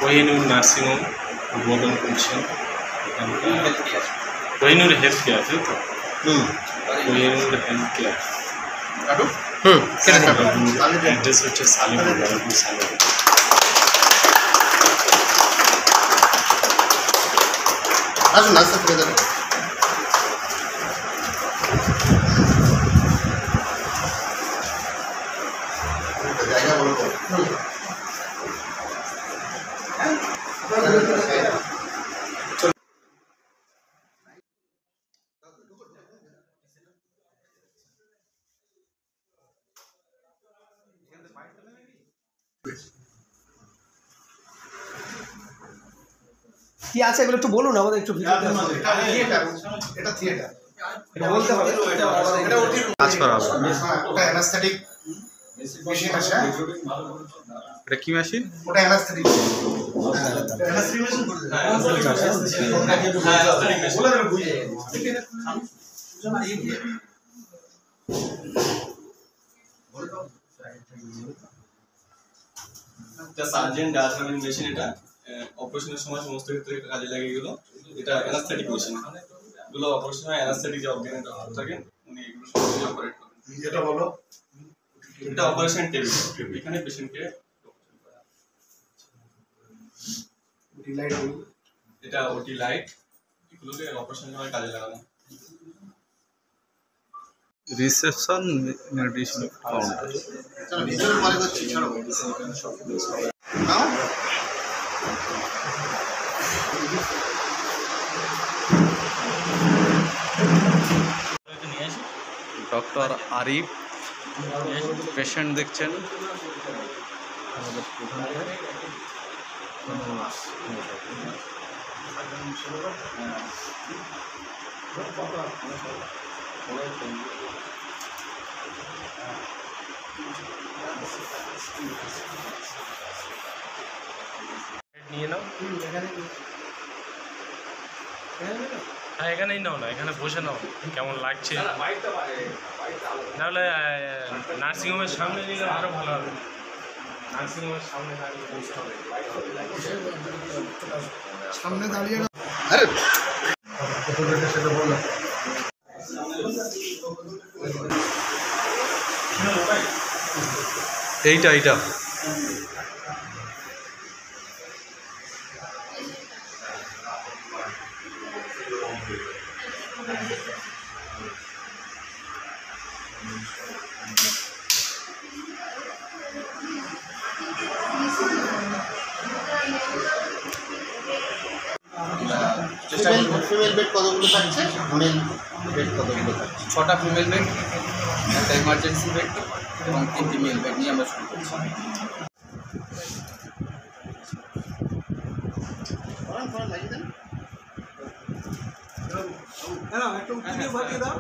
Kohinoor nursing home উদ্বোধন করছেন। Kohinoor health care, তাই তো? Kohinoor health care. অ্যাড্রেস হচ্ছে সালেপুর, সালেপুর। আসুন নাস্তা করে দেবেন। জায়গা বলো তো। কি আছে এগুলো একটু বলুন আমাদের একটু ভিডিওতে। এটা থিয়েটার, এটা বলতে হবে। এটা ওটির কাজ করা হবে। ওটা অ্যানাস্থেটিক মেশিন আছে। এটা কি মেশিন? ওটা অ্যানাস্থেটিক অ্যানাস্থেটিক মেশিন করে দেন। এটা সার্জেন্ট ডায়াফ্রামিন মেশিন। এটা অপারেশনের সময় সমস্ত ক্ষেত্রে কাজে লাগে। এগুলো এটা অ্যানাস্থেটিক মেশিন। এগুলো অপারেশন হয় অ্যানাস্থেটিক যে অজ্ঞান থাকেন উনি এগুলো সহজে অপারেট করেন। এটা বলো। এটা অপারেশন টেবিল, এখানে পেশেন্টকে ওটি লাইট, এটা ওটি লাইট, এগুলোকে অপারেশনের সময় কাজে লাগানো। Reception medicine counter. চলো ভিতরে পরে করছি, ছাড়ো নাও। ডক্টর আরিফ পেশেন্ট দেখছেন। নিয়ে নাও। হ্যাঁ এখানেই নাও না, এখানে বসে নাও। কেমন লাগছে? নাহলে নার্সিংহোমের সামনে নিলে আরো ভালো হবে। নার্সিংহোমের সামনে সামনে দাঁড়িয়ে না। আরে সেটা বলো। এইটা এইটা ফিমেল বেড কতগুলো থাকছে? মেল বেড কতগুলো থাকছে? 6টা ফিমেল বেড, একটা ইমার্জেন্সি বেড এবং 3টি মেল বেড নিয়ে আমরা শুরু করছি। একটু ভিডিও বানিয়ে দাও।